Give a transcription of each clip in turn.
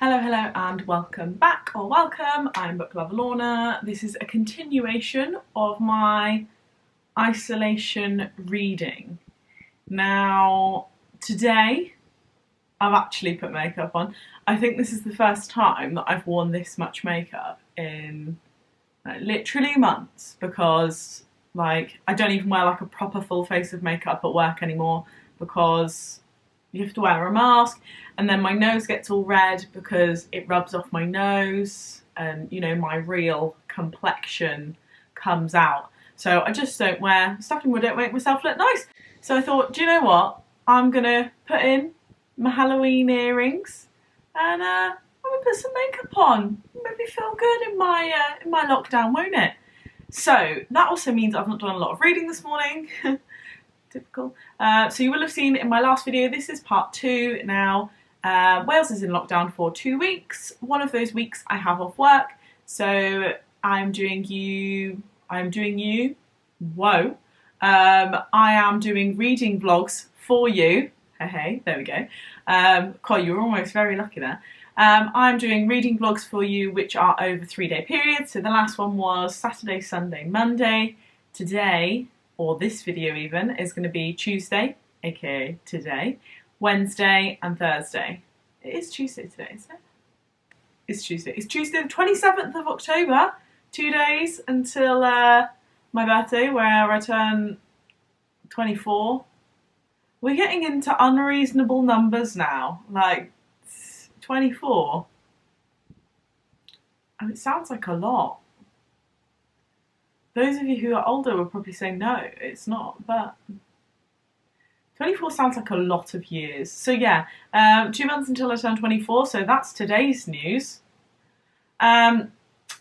Hello, hello and welcome back, or welcome. I'm Book Lover Lorna. This is a continuation of my isolation reading. Now, today I've actually put makeup on. I think this is the first time that I've worn this much makeup in literally months, because I don't even wear a proper full face of makeup at work anymore because you have to wear a mask, and then my nose gets all red because it rubs off my nose and, you know, my real complexion comes out. So I just don't wear stuff anymore, don't make myself look nice. So I thought, do you know what? I'm gonna put in my Halloween earrings and I'm gonna put some makeup on. Maybe feel good in my lockdown, won't it? So that also means I've not done a lot of reading this morning. Typical. So you will have seen in my last video, this is part 2 now. Wales is in lockdown for 2 weeks. One of those weeks I have off work, so I'm doing you. Whoa. I am doing reading vlogs for you. Hey, there we go. Cool, you were almost very lucky there. I'm doing reading vlogs for you, which are over 3-day periods. So the last one was Saturday, Sunday, Monday. Today, or this video even, is going to be Tuesday, aka today, Wednesday and Thursday. It is Tuesday today, isn't it? It's Tuesday. It's Tuesday the 27th of October. 2 days until my birthday, where I turn 24. We're getting into unreasonable numbers now. 24. And it sounds like a lot. Those of you who are older will probably say no, it's not, but 24 sounds like a lot of years. So yeah, 2 months until I turn 24, so that's today's news. Now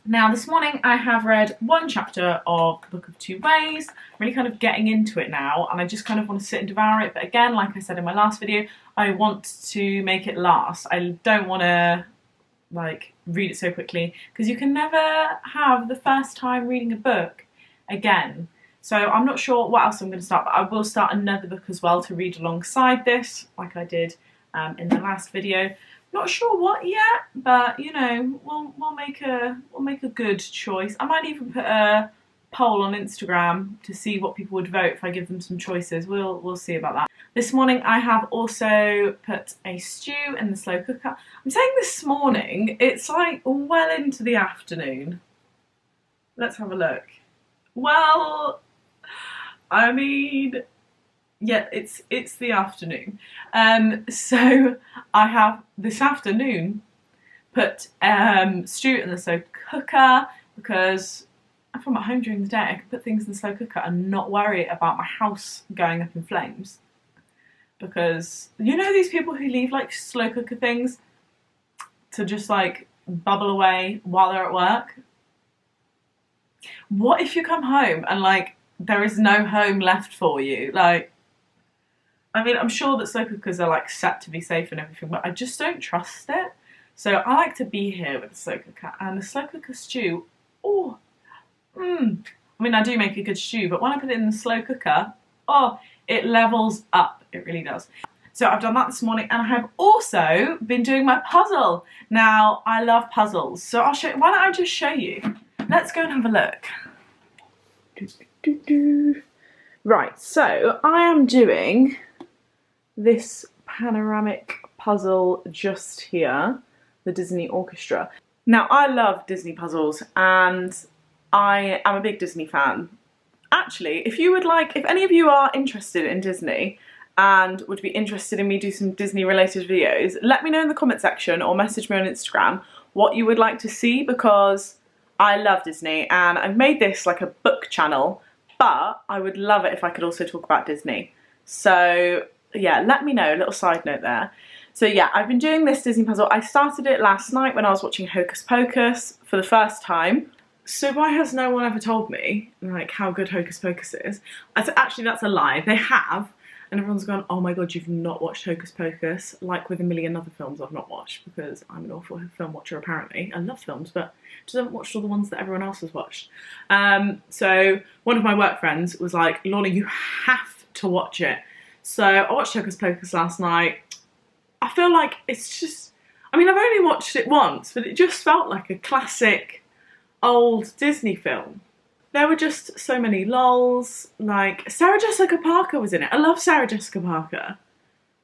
this morning I have read one chapter of The Book of Two Ways. I'm really kind of getting into it now, and I just kind of want to sit and devour it, but again, like I said in my last video, I want to make it last. I don't want to read it so quickly, because you can never have the first time reading a book again. So I'm not sure what else I'm going to start, but I will start another book as well to read alongside this, like I did in the last video. Not sure what yet, but you know, we'll make a good choice. I might even put a poll on Instagram to see what people would vote if I give them some choices. We'll see about that. This morning I have also put a stew in the slow cooker. I'm saying this morning, it's well into the afternoon. Let's have a look. Well, I mean, yeah, it's the afternoon. So I have this afternoon put stew in the slow cooker, because if I'm at home during the day, I can put things in the slow cooker and not worry about my house going up in flames. Because you know these people who leave slow cooker things to just bubble away while they're at work? What if you come home and there is no home left for you? I mean, I'm sure that slow cookers are set to be safe and everything, but I just don't trust it. So I like to be here with the slow cooker, and the slow cooker stew. Oh, I mean, I do make a good stew, but when I put it in the slow cooker, oh, it levels up. It really does. So I've done that this morning, and I have also been doing my puzzle. Now, I love puzzles, so I'll show you. Why don't I just show you? Let's go and have a look. Right, so I am doing this panoramic puzzle just here, the Disney Orchestra. Now, I love Disney puzzles, and I am a big Disney fan. Actually, if any of you are interested in Disney and would be interested in me do some Disney related videos, let me know in the comment section or message me on Instagram what you would like to see, because I love Disney, and I've made this a book channel, but I would love it if I could also talk about Disney. So yeah, let me know, a little side note there. So yeah, I've been doing this Disney puzzle. I started it last night when I was watching Hocus Pocus for the first time. So why has no one ever told me how good Hocus Pocus is? Actually, that's a lie. They have, and everyone's gone, oh my god, you've not watched Hocus Pocus, with a million other films I've not watched, because I'm an awful film watcher apparently. I love films, but just haven't watched all the ones that everyone else has watched. So one of my work friends was like, Lorna, you have to watch it. So I watched Hocus Pocus last night. I feel like it's just, I mean, I've only watched it once, but it just felt like a classic old Disney film. There were just so many lols. Like, Sarah Jessica Parker was in it. I love Sarah Jessica Parker.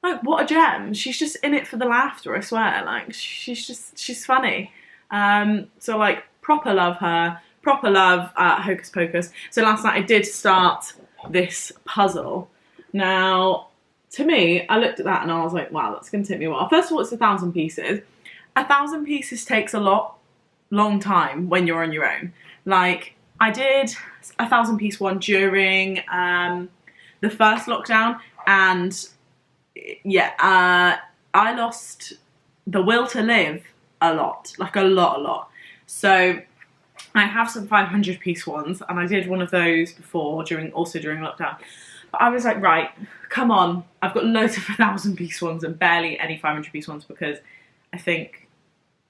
Like, what a gem. She's just in it for the laughter, I swear. Like, she's funny. So, like, proper love her. Proper love Hocus Pocus. So last night I did start this puzzle. Now, to me, I looked at that and I was like, wow, that's going to take me a while. First of all, it's 1,000 pieces. 1,000 pieces takes a long time when you're on your own. Like, I did a 1,000-piece one during the first lockdown, and yeah, I lost the will to live a lot, like a lot. So I have some 500-piece ones, and I did one of those before, also during lockdown. But I was like, right, come on. I've got loads of 1,000-piece ones and barely any 500-piece ones, because I think,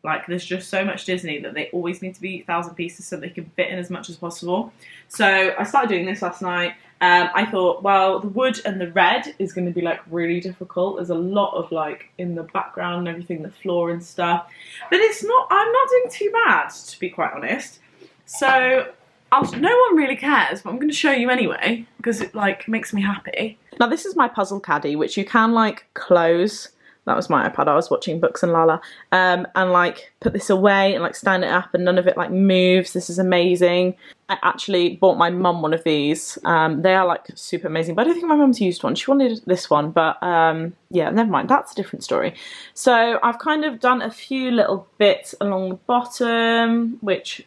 like, there's just so much Disney that they always need to be 1,000 pieces so they can fit in as much as possible. So I started doing this last night. I thought, well, the wood and the red is going to be, like, really difficult. There's a lot of, like, in the background and everything, the floor and stuff. But I'm not doing too bad, to be quite honest. So no one really cares, but I'm going to show you anyway, because it, like, makes me happy. Now, this is my puzzle caddy, which you can, like, close. That was my iPad. I was watching books and Lala. And, like, put this away and, like, stand it up, and none of it, like, moves. This is amazing. I actually bought my mum one of these. They are, like, super amazing. But I don't think my mum's used one. She wanted this one. But, yeah, never mind. That's a different story. So I've kind of done a few little bits along the bottom, which,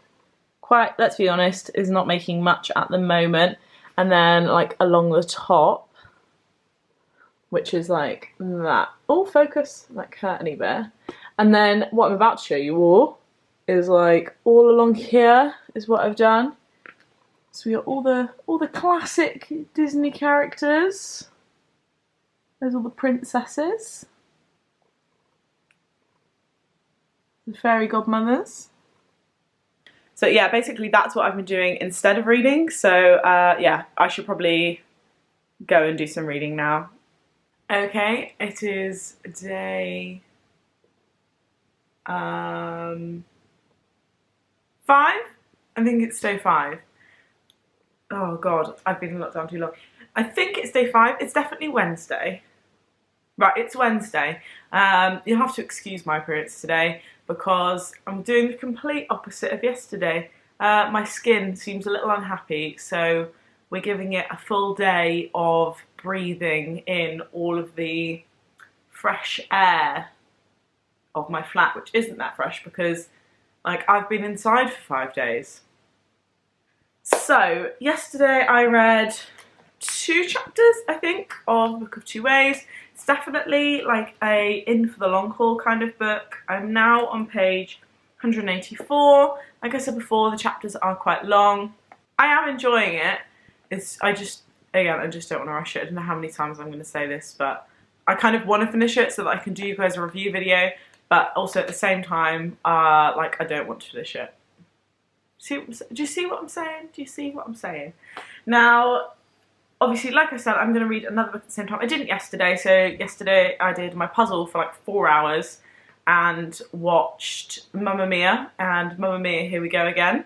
quite, let's be honest, is not making much at the moment. And then, like, along the top, which is like that. Oh, focus, like curtainy bear. And then what I'm about to show you all is, like, all along here is what I've done. So we got all the classic Disney characters. There's all the princesses, the fairy godmothers. So yeah, basically that's what I've been doing instead of reading. So yeah, I should probably go and do some reading now. Okay, it is day 5. I think it's day 5. Oh god, I've been in lockdown too long. I think it's day 5. It's definitely Wednesday. Right, it's Wednesday. You'll have to excuse my appearance today because I'm doing the complete opposite of yesterday. My skin seems a little unhappy, so we're giving it a full day of breathing in all of the fresh air of my flat, which isn't that fresh because, like, I've been inside for 5 days. So yesterday I read 2 chapters, I think, of Book of Two Ways. It's definitely like a in for the long haul kind of book. I'm now on page 184. Like I said before, the chapters are quite long. I am enjoying it. I just don't want to rush it. I don't know how many times I'm going to say this, but I kind of want to finish it so that I can do you guys a review video, but also at the same time, like, I don't want to finish it. Do you see what I'm saying? Do you see what I'm saying? Now, obviously, like I said, I'm going to read another book at the same time. I didn't yesterday, so yesterday I did my puzzle for like 4 hours and watched Mamma Mia and Mamma Mia, Here We Go Again.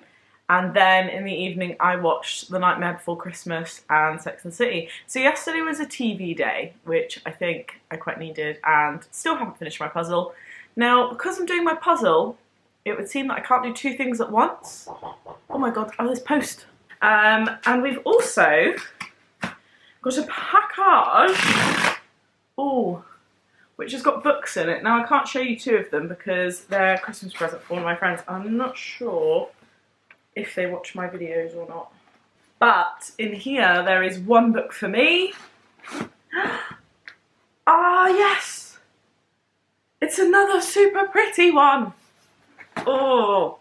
And then in the evening I watched The Nightmare Before Christmas and Sex and the City. So yesterday was a TV day, which I think I quite needed, and still haven't finished my puzzle. Now, because I'm doing my puzzle, it would seem that I can't do 2 things at once. Oh my god, oh, there's post. And we've also got a package, ooh, which has got books in it. Now I can't show you 2 of them because they're a Christmas present for one of my friends. I'm not sure if they watch my videos or not. But in here there is 1 book for me. Ah, yes! It's another super pretty one. Oh,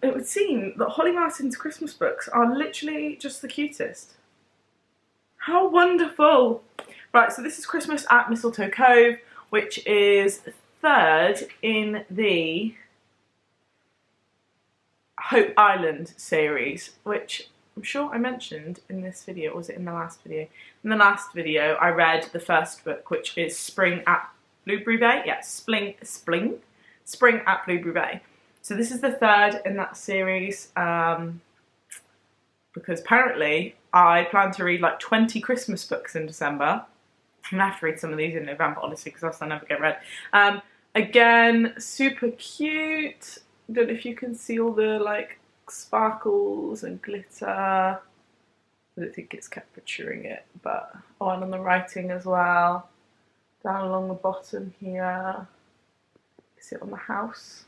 it would seem that Holly Martin's Christmas books are literally just the cutest. How wonderful! Right, so this is Christmas at Mistletoe Cove, which is 3rd in the Hope Island series, which I'm sure I mentioned in this video, or was it in the last video? In the last video I read the first book, which is Spring at Blueberry Bay. Yeah, Spling. Spring at Blueberry Bay. So this is the third in that series, because apparently I plan to read like 20 Christmas books in December. I'm gonna have to read some of these in November, honestly, because else I never get read. Again, super cute. Don't know if you can see all the like sparkles and glitter. I don't think it's capturing it, but oh, and on the writing as well. Down along the bottom here. You see it on the house.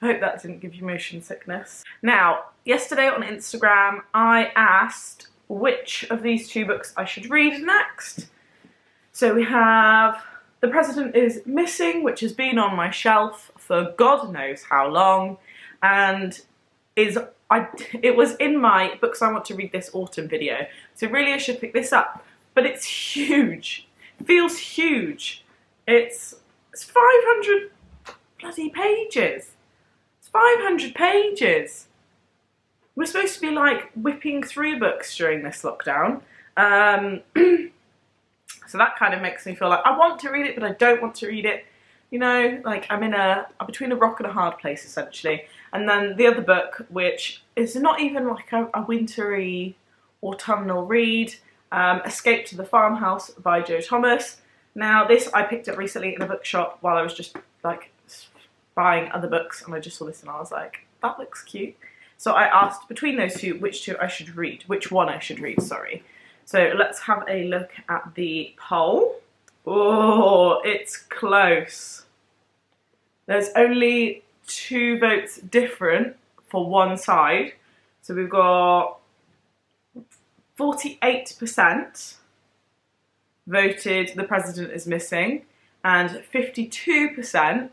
I hope that didn't give you motion sickness. Now, yesterday on Instagram, I asked which of these two books I should read next. So we have The President is Missing, which has been on my shelf for God knows how long, and it was in my books I want to read this autumn video. So really I should pick this up, but it's huge. It feels huge. It's 500 bloody pages. 500 pages. We're supposed to be like whipping through books during this lockdown. So that kind of makes me feel like I want to read it, but I don't want to read it. You know, like I'm between a rock and a hard place essentially. And then the other book, which is not even like a wintry autumnal read, Escape to the Farmhouse by Jo Thomas. Now this I picked up recently in a bookshop while I was just like buying other books, and I just saw this and I was like, that looks cute. So I asked between those two which one I should read, sorry. So let's have a look at the poll. Oh, it's close. There's only 2 votes different for one side. So we've got 48% voted The President is Missing, and 52%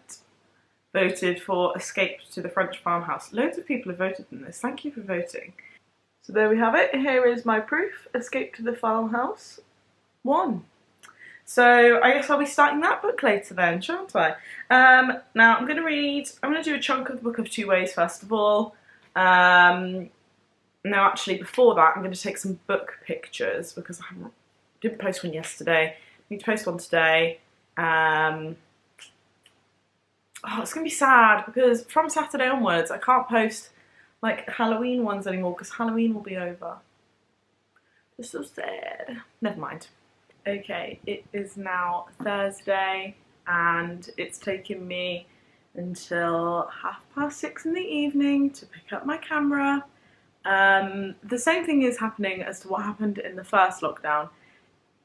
voted for Escape to the French Farmhouse. Loads of people have voted in this. Thank you for voting. So there we have it. Here is my proof. Escape to the Farmhouse won. So I guess I'll be starting that book later then, shan't I? Now I'm going to do a chunk of the Book of Two Ways first of all. Now actually before that I'm going to take some book pictures because I didn't post one yesterday. I need to post one today. Oh, it's going to be sad because from Saturday onwards I can't post like Halloween ones anymore because Halloween will be over. It's so sad. Never mind. Okay, it is now Thursday and it's taken me until 6:30 in the evening to pick up my camera. The same thing is happening as to what happened in the first lockdown,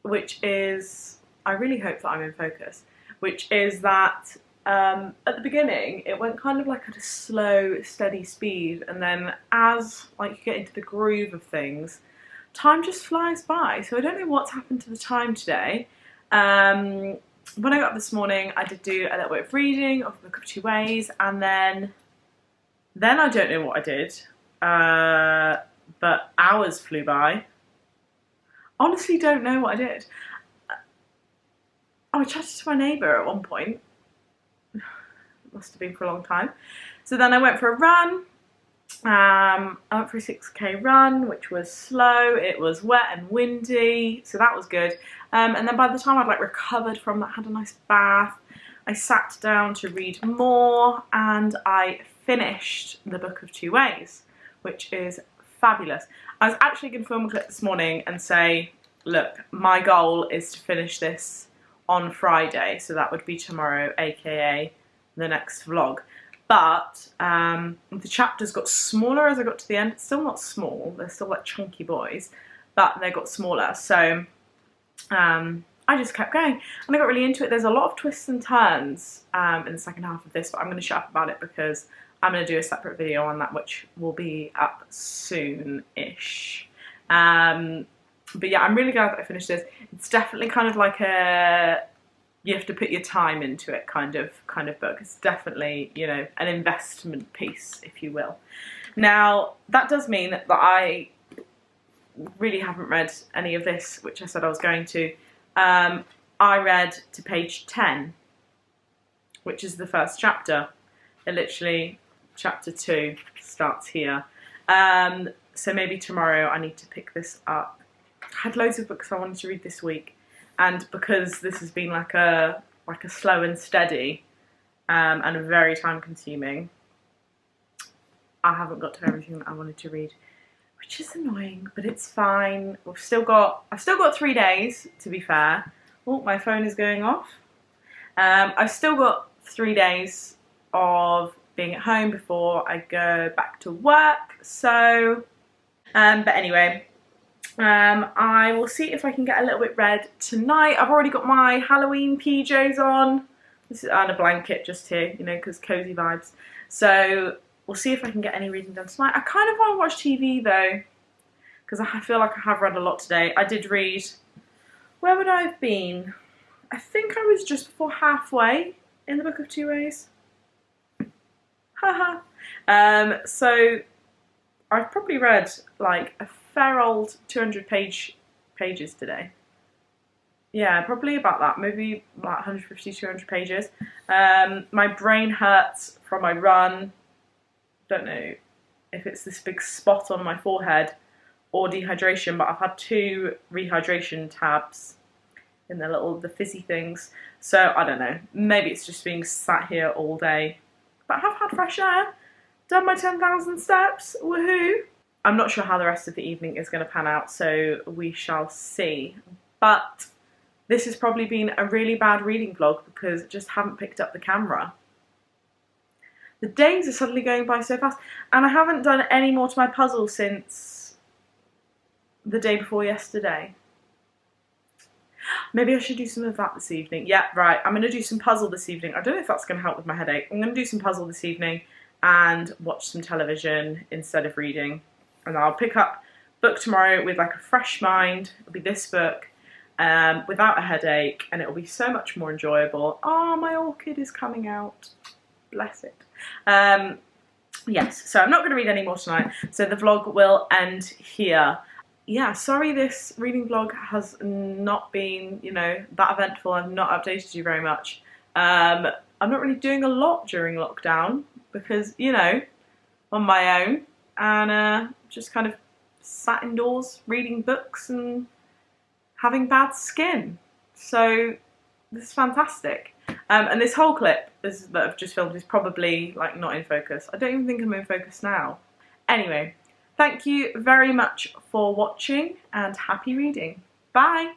which is, I really hope that I'm in focus, which is that at the beginning it went kind of like at a slow, steady speed, and then as like you get into the groove of things, time just flies by. So I don't know what's happened to the time today. When I got up this morning, I did do a little bit of reading of the Book of Two Ways, and then I don't know what I did, but hours flew by. Honestly, don't know what I did. I chatted to my neighbour at one point. Must have been for a long time. So then I went for a run. I went for a 6k run, which was slow. It was wet and windy, so that was good. And then by the time I'd like recovered from that, had a nice bath, I sat down to read more, and I finished the Book of Two Ways, which is fabulous. I was actually going to film a clip this morning and say, look, my goal is to finish this on Friday, so that would be tomorrow, aka the next vlog. But the chapters got smaller as I got to the end. It's still not small, they're still like chunky boys, but they got smaller. So I just kept going and I got really into it. There's a lot of twists and turns in the second half of this, but I'm going to shut up about it because I'm going to do a separate video on that, which will be up soon-ish. But yeah, I'm really glad that I finished this. It's definitely kind of like a, you have to put your time into it kind of book. It's definitely, you know, an investment piece, if you will. Now, that does mean that I really haven't read any of this, which I said I was going to. I read to page 10, which is the first chapter. It literally, chapter 2 starts here. So maybe tomorrow I need to pick this up. I had loads of books I wanted to read this week, and because this has been like a slow and steady, and very time consuming. I haven't got to everything that I wanted to read, which is annoying, but it's fine. I've still got 3 days, to be fair. Oh, my phone is going off. I've still got 3 days of being at home before I go back to work. So, but anyway, I will see if I can get a little bit read tonight. I've already got my Halloween PJs on. This is and a blanket just here, you know, because cozy vibes. So we'll see if I can get any reading done tonight. I kind of want to watch TV though, because I feel like I have read a lot today. I did read, where would I have been? I think I was just before halfway in the Book of Two Ways. Haha. So I've probably read like a fair old 200 pages today. Yeah, probably about that, maybe like 150, 200 pages. My brain hurts from my run. Don't know if it's this big spot on my forehead or dehydration, but I've had 2 rehydration tabs in the fizzy things. So I don't know, maybe it's just being sat here all day. But I have had fresh air, done my 10,000 steps, woohoo! I'm not sure how the rest of the evening is going to pan out, so we shall see. But this has probably been a really bad reading vlog because I just haven't picked up the camera. The days are suddenly going by so fast, and I haven't done any more to my puzzle since the day before yesterday. Maybe I should do some of that this evening. Yeah, right, I'm going to do some puzzle this evening. I don't know if that's going to help with my headache. I'm going to do some puzzle this evening and watch some television instead of reading. And I'll pick up book tomorrow with like a fresh mind. It'll be this book. Without a headache, and it will be so much more enjoyable. Oh, my orchid is coming out. Bless it. Yes, so I'm not going to read any more tonight, so the vlog will end here. Yeah, sorry this reading vlog has not been, you know, that eventful. I've not updated you very much. I'm not really doing a lot during lockdown because, you know, on my own, and just kind of sat indoors reading books and having bad skin. So this is fantastic. And this whole clip that I've just filmed is probably like not in focus. I don't even think I'm in focus now. Anyway, thank you very much for watching and happy reading. Bye!